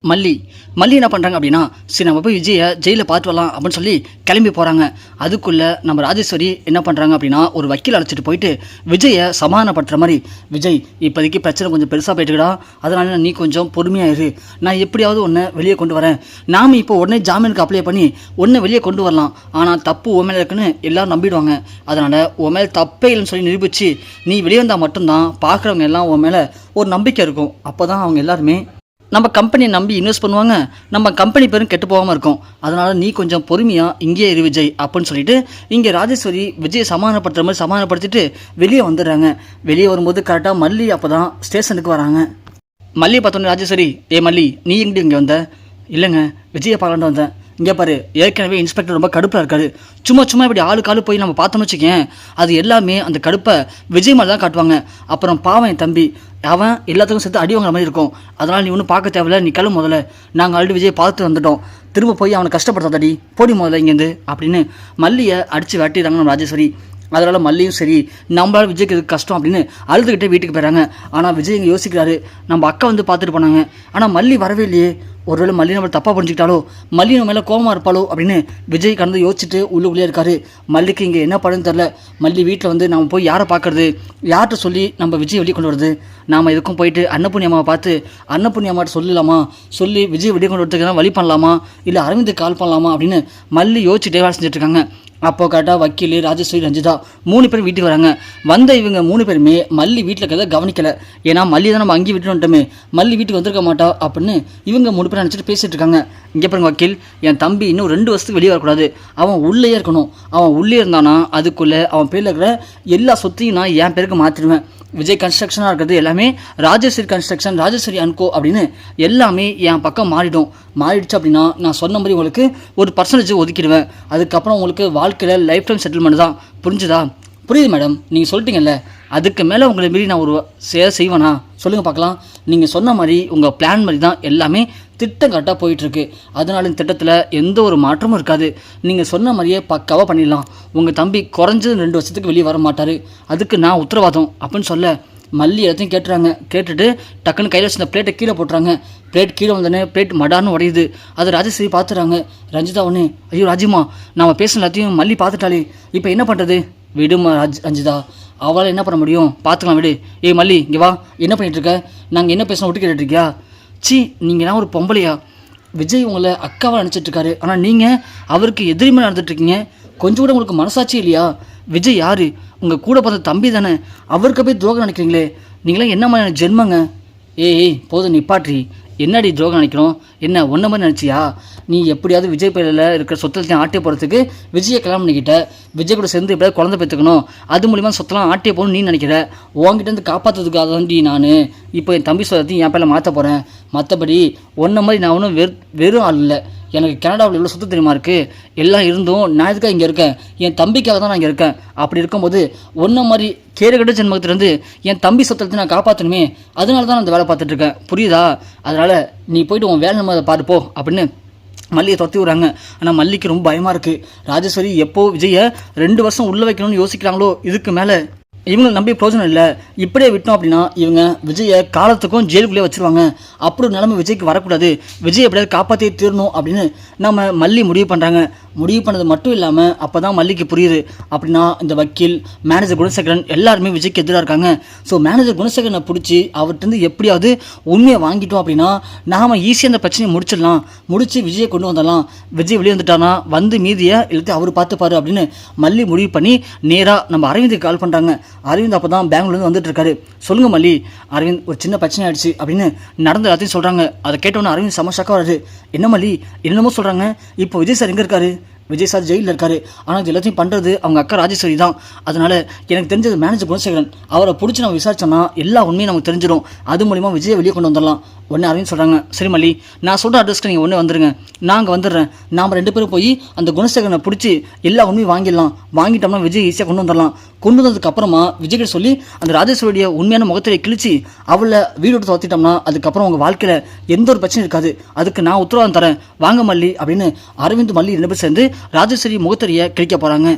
மல்லி மல்லி என்ன பண்ணுறாங்க அப்படின்னா, சரி நம்ம போய் விஜயை ஜெயிலில் பார்த்து வரலாம் அப்படின்னு சொல்லி கிளம்பி போகிறாங்க. அதுக்குள்ளே நம்ம ராஜேஸ்வரி என்ன பண்ணுறாங்க அப்படின்னா, ஒரு வக்கீல் அழைச்சிட்டு போயிட்டு விஜயை சமாதானப்படுத்துகிற மாதிரி, விஜய் இப்போதைக்கு பிரச்சனை கொஞ்சம் பெருசாக போயிட்டுக்கடா, அதனால நீ கொஞ்சம் பொறுமையாயிரு, நான் எப்படியாவது ஒன்றை வெளியே கொண்டு வரேன், நாம் இப்போ உடனே ஜாமீனுக்கு அப்ளை பண்ணி ஒன்றை வெளியே கொண்டு வரலாம், ஆனால் தப்பு உன் மேலே இருக்குன்னு எல்லோரும் நம்பிடுவாங்க, அதனால் உன் மேலே தப்பே இல்லைன்னு சொல்லி நிரூபித்து நீ வெளியே வந்தால் மட்டும்தான் பார்க்குறவங்க எல்லாம் உன் மேலே ஒரு நம்பிக்கை இருக்கும், அப்போ தான் அவங்க எல்லாருமே நம்ம கம்பெனியை நம்பி இன்வெஸ்ட் பண்ணுவாங்க, நம்ம கம்பெனி பேரும் கெட்டு போகாமல் இருக்கும், அதனால் நீ கொஞ்சம் பொறுமையாக இங்கேயே இரு விஜய் அப்படின்னு சொல்லிட்டு இங்கே ராஜேஸ்வரி விஜயை சமாதானப்படுத்துகிற மாதிரி சமாதானப்படுத்திட்டு வெளியே வந்துடுறாங்க. வெளியே வரும்போது கரெக்டாக மல்லி அப்போ தான் ஸ்டேஷனுக்கு வராங்க. மல்லியை பார்த்தோன்னே ராஜேஸ்வரி, மல்லி நீ எங்கிட்ட இங்கே வந்த? இல்லைங்க விஜயை பார்க்கலான்னு வந்தேன். இங்கே பாரு, ஏற்கனவே இன்ஸ்பெக்டர் ரொம்ப கடுப்பில் இருக்காரு, சும்மா இப்படி ஆளு போய் நம்ம பார்த்தோம்னு வச்சுக்கேன், அது எல்லாமே அந்த கடுப்பை விஜய் மேலே தான் காட்டுவாங்க, அப்புறம் பாவம் என் தம்பி அவன் எல்லாத்துக்கும் சேர்த்து அடி வாங்குற மாதிரி இருக்கும், அதனால் நீ ஒன்றும் பார்க்க தேவையில்ல, நீ கிளம்பு முதல்ல, நாங்கள் ஆல்ரெடி விஜயை பார்த்து வந்துட்டோம், திரும்ப போய் அவனை கஷ்டப்படுத்தாதடி, போடி முதல்ல இங்கேருந்து அப்படின்னு மல்லியை அடித்து வெட்டிடுறாங்க நம்ம ராஜேஸ்வரி. அதனால் மல்லியும் சரி நம்மளால் விஜய்க்கு இது கஷ்டம் அப்படின்னு அழுதுகிட்டே வீட்டுக்கு போயிடறாங்க. ஆனால் விஜய் இங்கே யோசிக்கிறாரு, நம்ம அக்கா வந்து பார்த்துட்டு போனாங்க, ஆனால் மல்லி வரவே இல்லையே, ஒருவேளை மல்லி நம்ம தப்பாக புரிஞ்சுக்கிட்டாலோ, மல்லி நம்ம மேலே கோபமாக இருப்பாளோ அப்படின்னு விஜய் கடந்து யோசிச்சுட்டு உள்ளுக்குள்ளே இருக்காரு. மல்லிக்கு இங்கே என்ன பண்ணுன்னு தெரில, மல்லி வீட்டில் வந்து நம்ம போய் யாரை பார்க்குறது, யார்கிட்ட சொல்லி நம்ம விஜய் வெளியே கொண்டு வருது, நாம் எதுக்கும் போயிட்டு அன்னபூர்ணியம்மாவை பார்த்து அன்னபூர்ணியம்மாட்ட சொல்லலாமா, சொல்லி விஜய் வெளியே கொண்டு வரதுக்கு வழி பண்ணலாமா, இல்லை அரவிந்துக்கு கால் பண்ணலாமா அப்படின்னு மல்லி யோசிச்சுட்டே வேலை செஞ்சுட்ருக்காங்க. அப்போ கரெக்டாக வக்கீல், ராஜேஸ்வரி, ரஞ்சிதா 3 பேர் வீட்டுக்கு வராங்க. வந்த இவங்க 3 பேருமே மல்லி வீட்டில் இருக்கிறத கவனிக்கலை, ஏன்னா மல்லி தான் நம்ம அங்கேயே விட்டு வந்துட்டோமே, மல்லி வீட்டுக்கு வந்திருக்க மாட்டா அப்படின்னு இவங்க 3 பேர் நினச்சிட்டு பேசிகிட்டு இருக்காங்க. இங்கே பாருங்க வக்கீல், என் தம்பி இன்னும் 2 வருஷத்துக்கு வெளியே வரக்கூடாது, அவன் உள்ளே இருக்கணும், அவன் உள்ளே இருந்தானா அதுக்குள்ளே அவன் பேரில் இருக்கிற எல்லா சொத்தையும் நான் என் பேருக்கு மாற்றிடுவேன், விஜய் கன்ஸ்ட்ரக்ஷனாக இருக்கிறது எல்லாமே ராஜேஸ்வரி கன்ஸ்ட்ரக்ஷன், ராஜேஸ்வரி அன்கோ அப்படின்னு எல்லாமே என் பக்கம் மாறிடுச்சு அப்படின்னா நான் சொன்ன மாதிரி உங்களுக்கு ஒரு பர்சன்டேஜ் ஒதுக்கிடுவேன், அதுக்கப்புறம் உங்களுக்கு வாழ்க்கையில் லைஃப் டைம் செட்டில்மெண்ட் தான், புரிஞ்சுதா? புரியுது மேடம், நீங்கள் சொல்லிட்டீங்கல்ல, அதுக்கு மேலே உங்களை மீறி நான் ஒரு செய்வேனா சொல்லுங்கள் பார்க்கலாம். நீங்கள் சொன்ன மாதிரி உங்கள் பிளான் மாதிரி தான் எல்லாமே திட்டம் கரெக்டாக போயிட்டுருக்கு, அதனால இந்த திட்டத்தில் எந்த ஒரு மாற்றமும் இருக்காது, நீங்கள் சொன்ன மாதிரியே பக்காவாக பண்ணிடலாம், உங்கள் தம்பி குறைஞ்சது 2 வருஷத்துக்கு வெளியே வர மாட்டார், அதுக்கு நான் உத்தரவாதம் அப்படின்னு சொல்ல மல்லி எல்லாத்தையும் கேட்டுறாங்க. கேட்டுட்டு டக்குன்னு கையில் வச்சு பிளேட்டை கீழே போட்டுறாங்க. பிளேட் கீழே வந்தோடனே பிளேட் மடான்னு உடையுது. அதை ராஜேஸ்வரி பார்த்துறாங்க. ரஞ்சிதா ஒன்று, ஐயோ ராஜிமா நம்ம பேசுன எல்லாத்தையும் மல்லி பார்த்துட்டாளே, இப்போ என்ன பண்ணுறது? விடுமா ரஞ்சிதா, அவளால் என்ன பண்ண முடியும், பார்த்துக்கலாம் விடு. மல்லி இங்கே வா, என்ன பண்ணிகிட்ருக்க, நாங்கள் என்ன பேசணும் விட்டு கேட்டுட்ருக்கியா? சி நீங்கள்லாம் ஒரு பொம்பளையா? விஜய் உங்களை அக்காவாக நினச்சிட்ருக்காரு, ஆனால் நீங்கள் அவருக்கு எதிரிமை நடந்துட்டுருக்கீங்க, கொஞ்சம் கூட உங்களுக்கு மனசாட்சி இல்லையா? விஜய் யார்? உங்கள் கூட பிறந்த தம்பி தானே, அவருக்கு போய் துரோகம் நினைக்கிறீங்களே, நீங்களாம் என்ன மாதிரியான ஜென்மங்க? போதும் நிப்பாட்ரி, என்னடி துரோகம் நினைக்கிறோம், என்ன ஒன்றை மாதிரி நினச்சியா? நீ எப்படியாவது விஜய் பேரில் இருக்கிற சொத்தத்தையும் ஆட்டிய போகிறதுக்கு விஜயை கல்யாணம் பண்ணிக்கிட்ட, விஜய் கூட சேர்ந்து எப்படியாவது குழந்தை பெற்றுக்கணும், அது மூலிமா சொத்தெல்லாம் ஆட்டிய போகணும்னு நீ நினைக்கிற, உங்ககிட்ட காப்பாற்றுறதுக்காக தாண்டி நான் இப்போ என் தம்பி சொத்தையும் என் பேரில் மாற்ற போகிறேன், மற்றபடி ஒன்றை மாதிரி நான் ஒன்றும் வெறும் ஆள் இல்லை, எனக்கு கனடாவில் எவ்வளோ சொத்து தெரியுமா இருக்குது, எல்லாம் இருந்தும் நான் எதுக்காக இங்கே இருக்கேன், என் தம்பிக்காக தான் நான் இங்கே இருக்கேன், அப்படி இருக்கும்போது ஒன்றை மாதிரி கேடுகட்ட ஜென்மத்திலேருந்து என் தம்பி சொத்தை நான் காப்பாற்றணுமே, அதனால தான் நான் அந்த வேலை பார்த்துட்ருக்கேன், புரியுதா? அதனால் நீ போய்ட்டு உன் வேலை நம்ம அதை பார்த்துப்போ அப்படின்னு மல்லியை துரத்தி விட்றாங்க. ஆனால் மல்லிக்கு ரொம்ப பயமாக இருக்குது. ராஜேஸ்வரி எப்போ விஜயை 2 வருஷம் உள்ளே வைக்கணும்னு யோசிக்கிறாங்களோ, இதுக்கு மேலே இவங்களை நம்பி பிரோஜனம் இல்லை, இப்படியே விட்டோம் அப்படின்னா இவங்க விஜயை காலத்துக்கும் ஜெயிலுக்குள்ளே வச்சுருவாங்க, அப்படி ஒரு நிலைமை விஜய்க்கு வரக்கூடாது, விஜய் எப்படியாவது காப்பாற்றி தீரணும் அப்படின்னு நம்ம மல்லி முடிவு பண்ணுறாங்க. முடிவு பண்ணது மட்டும் இல்லாமல் அப்போ தான் மல்லிக்கு புரியுது, அப்படின்னா இந்த வக்கீல், மேனேஜர் குணசேகரன் எல்லாருமே விஜய்க்கு எதிராக இருக்காங்க. ஸோ மேனேஜர் குணசேகரனை பிடிச்சி அவர்கிட்ட எப்படியாவது உண்மையை வாங்கிட்டோம் அப்படின்னா நாம் ஈஸியாக அந்த பிரச்சனையை முடிச்சு விஜயை கொண்டு வந்துடலாம், விஜய் வெளியே வந்துட்டானா வந்து மீதியை இழுத்து அவர் பார்த்துப்பாரு அப்படின்னு மல்லி முடிவு பண்ணி நேராக நம்ம அரவிந்துக்கு கால் பண்ணுறாங்க. அரவிந்த் அப்போ தான் பெங்களூர்லேருந்து வந்துட்டு இருக்காரு. சொல்லுங்கள் மல்லி, அரவிந்த் ஒரு சின்ன பிரச்சனை ஆயிடுச்சு அப்படின்னு நடந்த எல்லாத்தையும் சொல்கிறாங்க. அதை கேட்டோன்னே அரவிந்த் சமஷாக்காக வருது. என்ன மல்லி என்னமோ சொல்கிறாங்க, இப்போ விஜய் சார் எங்கே இருக்காரு? விஜய் சார் ஜெயிலில் இருக்காரு, ஆனால் இது எல்லாத்தையும் பண்ணுறது அவங்க அக்கா ராஜேஸ்வரி தான், அதனால் எனக்கு தெரிஞ்சது மேனேஜர் குணசேகரன், அவரை பிடிச்சி நம்ம விசாரிச்சோன்னா எல்லா உண்மையும் நமக்கு தெரிஞ்சிடும், அது மூலிமா விஜயை வெளியே கொண்டு வந்துடலாம். உடனே அரவிந்த் சொல்கிறாங்க, சரி மல்லி நான் சொல்கிற அட்ரஸ்க்கு நீங்கள் ஒன்றே வந்துடுங்க, நாங்கள் வந்துடுறேன், நாம் 2 பேரும் போய் அந்த குணசேகரனை பிடிச்சி எல்லா உண்மையும் வாங்கிட்டோம்னா விஜய் ஈஸியாக கொண்டு வந்துடலாம். கொண்டு வந்ததுக்கப்புறமா விஜய்கிட்ட சொல்லி அந்த ராஜேஸ்வரியுடைய உண்மையான முகத்திரை கிழிச்சு அவளை வீடு விட்டு துரத்திட்டோம்னா அதுக்கப்புறம் உங்கள் வாழ்க்கையில் எந்த ஒரு பிரச்சனையும் இருக்காது, அதுக்கு நான் உத்தரவாதம் தரேன், வாங்க மல்லி அப்படின்னு அரவிந்த் மல்லி 2 பேர் சேர்ந்து ராஜேஸ்வரி முகத்திரையை கிழிக்க போகிறாங்க.